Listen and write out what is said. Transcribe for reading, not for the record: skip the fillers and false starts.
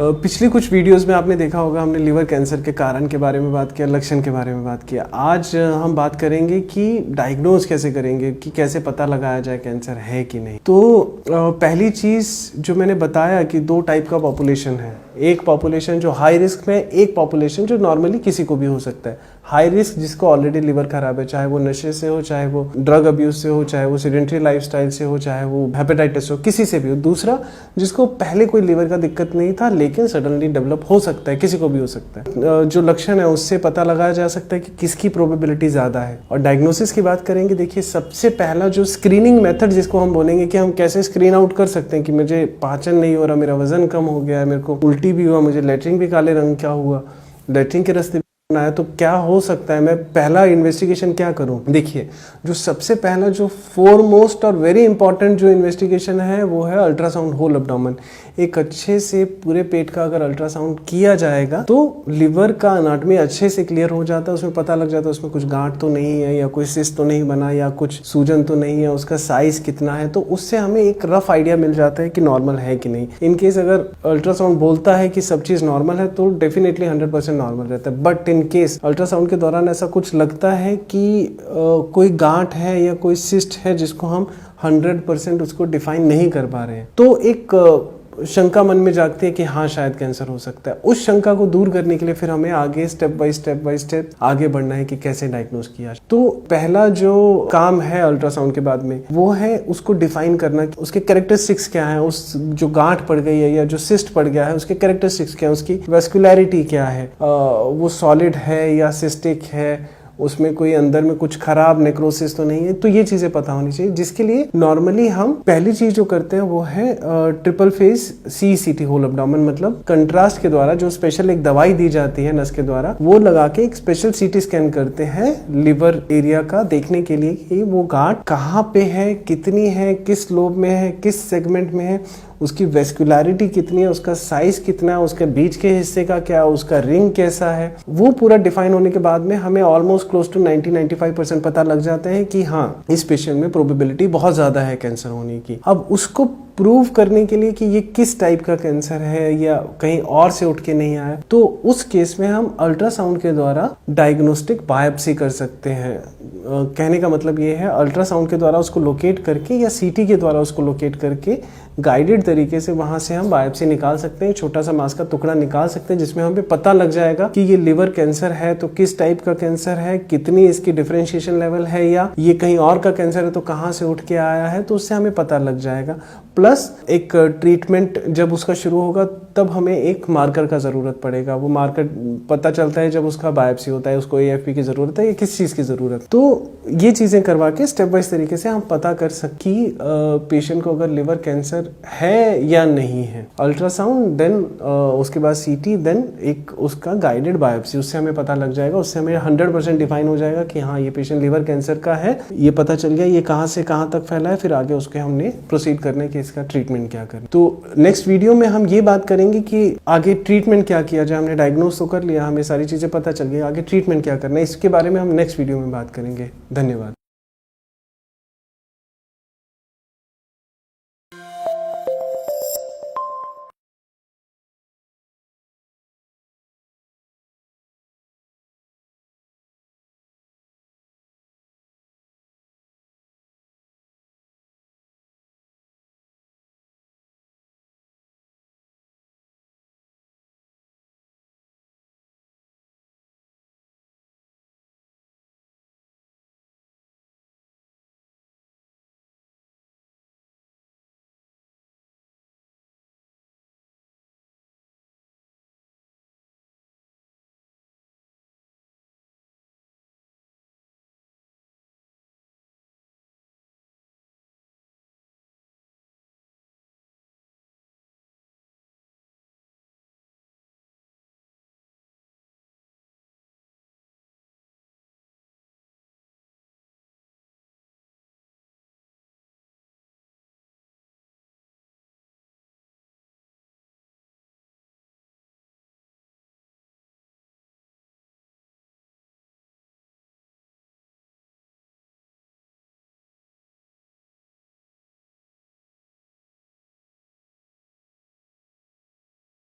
पिछली कुछ वीडियोस में आपने देखा होगा हमने लिवर कैंसर के कारण के बारे में बात किया, लक्षण के बारे में बात किया। आज हम बात करेंगे कि डायग्नोज कैसे करेंगे, कि कैसे पता लगाया जाए कैंसर है कि नहीं। तो पहली चीज़ जो मैंने बताया कि दो टाइप का पॉपुलेशन है, एक पॉपुलेशन जो हाई रिस्क में, एक पॉपुलेशन जो नॉर्मली किसी को भी हो सकता है। हाई रिस्क जिसको ऑलरेडी लिवर खराब है, चाहे वो नशे से हो, चाहे वो ड्रग अब्यूज से हो, चाहे वो सेडेंटरी लाइफस्टाइल से हो, चाहे वो हेपेटाइटिस हो, किसी से भी हो। दूसरा जिसको पहले कोई लिवर का दिक्कत नहीं था लेकिन सडनली डेवलप हो सकता है, किसी को भी हो सकता है। जो लक्षण है उससे पता लगाया जा सकता है कि किसकी प्रोबेबिलिटी ज्यादा है। और डायग्नोसिस की बात करेंगे, देखिए सबसे पहला जो स्क्रीनिंग मेथड जिसको हम बोलेंगे कि हम कैसे स्क्रीन आउट कर सकते हैं कि मुझे पाचन नहीं हो रहा, मेरा वजन कम हो गया है, मेरे को उल्टी भी हुआ, मुझे लेटरिन भी काले रंग क्या हुआ, लेटरिन के रास्ते है, तो क्या हो सकता है, मैं पहला इन्वेस्टिगेशन क्या करूं। देखिए जो सबसे पहला जो फोरमोस्ट और वेरी इंपॉर्टेंट जो इन्वेस्टिगेशन है वो है अल्ट्रासाउंड होल एब्डोमेन। एक अच्छे से पूरे पेट का अगर अल्ट्रासाउंड किया जाएगा तो लिवर का अनाटमी अच्छे से क्लियर हो जाता है, उसमें पता लग जाता है उसमें कुछ गांठ तो नहीं है, या कोई सिस्ट तो नहीं बना, या कुछ सूजन तो नहीं है, उसका साइज कितना है, तो उससे हमें एक रफ आइडिया मिल जाता है कि नॉर्मल है कि नहीं। इनकेस अगर अल्ट्रासाउंड बोलता है कि सब चीज नॉर्मल है तो डेफिनेटली 100% नॉर्मल रहता है। बट इन केस अल्ट्रासाउंड के दौरान ऐसा कुछ लगता है कि कोई गांठ है या कोई सिस्ट है जिसको हम 100% उसको डिफाइन नहीं कर पा रहे हैं, तो एक शंका मन में जागती है कि हाँ शायद कैंसर हो सकता है। उस शंका को दूर करने के लिए फिर हमें आगे स्टेप बाय स्टेप आगे बढ़ना है कि कैसे डायग्नोज किया। तो पहला जो काम है अल्ट्रासाउंड के बाद में वो है उसको डिफाइन करना, उसके कैरेक्टरिस्टिक्स क्या है, उस जो गांठ पड़ गई है या जो सिस्ट पड़ गया है उसके कैरेक्टरिस्टिक्स क्या है, उसकी वेस्कुलैरिटी क्या है, वो सॉलिड है या सिस्टिक है, उसमें कोई अंदर में कुछ खराब नेक्रोसिस तो नहीं है। तो ये चीजें पता होनी चाहिए, जिसके लिए नॉर्मली हम पहली चीज जो करते हैं वो है triple phase CCT whole abdomen, मतलब कंट्रास्ट के द्वारा जो स्पेशल एक दवाई दी जाती है नस के द्वारा, वो लगा के एक स्पेशल CT स्कैन करते हैं लिवर एरिया का, देखने के लिए कि वो गांठ कहाँ पे है, कितनी है, किस लोब में है, किस सेगमेंट में है, उसकी वेस्कुलैरिटी कितनी है, उसका साइज कितना है, उसके बीच के हिस्से का क्या, उसका रिंग कैसा है। वो पूरा डिफाइन होने के बाद में हमें ऑलमोस्ट क्लोज टू 90-95% पता लग जाता है कि हाँ इस पेशेंट में प्रोबेबिलिटी बहुत ज्यादा है कैंसर होने की। अब उसको प्रूव करने के लिए कि ये किस टाइप का कैंसर है या कहीं और से उठ के नहीं आया, तो उस केस में हम अल्ट्रासाउंड के द्वारा डायग्नोस्टिक बायोप्सी कर सकते हैं। कहने का मतलब ये है अल्ट्रासाउंड के द्वारा उसको लोकेट करके या CT के द्वारा उसको लोकेट करके गाइडेड तरीके से वहां से हम बायोप्सी निकाल सकते हैं, छोटा सा मांस का टुकड़ा निकाल सकते हैं, जिसमें हमें पता लग जाएगा कि ये लिवर कैंसर है तो किस टाइप का कैंसर है, कितनी इसकी डिफरेंशिएशन लेवल है, या ये कहीं और का कैंसर है तो कहाँ से उठ के आया है, तो उससे हमें पता लग जाएगा। प्लस एक ट्रीटमेंट जब उसका शुरू होगा तब हमें एक मार्कर का जरूरत पड़ेगा। वो मार्कर पता चलता है जब उसका बायोप्सी होता है, उसको AFP की जरूरत है या किस चीज की जरूरत। तो ये चीजें करवा के स्टेप बाय तरीके से हम पता कर सके पेशेंट को अगर लिवर कैंसर है या नहीं है। अल्ट्रासाउंड, देन उसके बाद CT, देन एक उसका गाइडेड बायोप्सी, उससे हमें पता लग जाएगा, उससे हमें 100% डिफाइन हो जाएगा कि हाँ ये पेशेंट लिवर कैंसर का है, ये पता चल गया ये कहाँ से कहाँ तक फैला है, फिर आगे उसके हमने प्रोसीड करने के इसका ट्रीटमेंट क्या करें। तो नेक्स्ट वीडियो में हम ये बात करेंगे कि आगे ट्रीटमेंट क्या किया जाए। हमने डायग्नोज तो कर लिया, हमें सारी चीजें पता चल गई, आगे ट्रीटमेंट क्या करना है इसके बारे में हम नेक्स्ट वीडियो में बात करेंगे। धन्यवाद।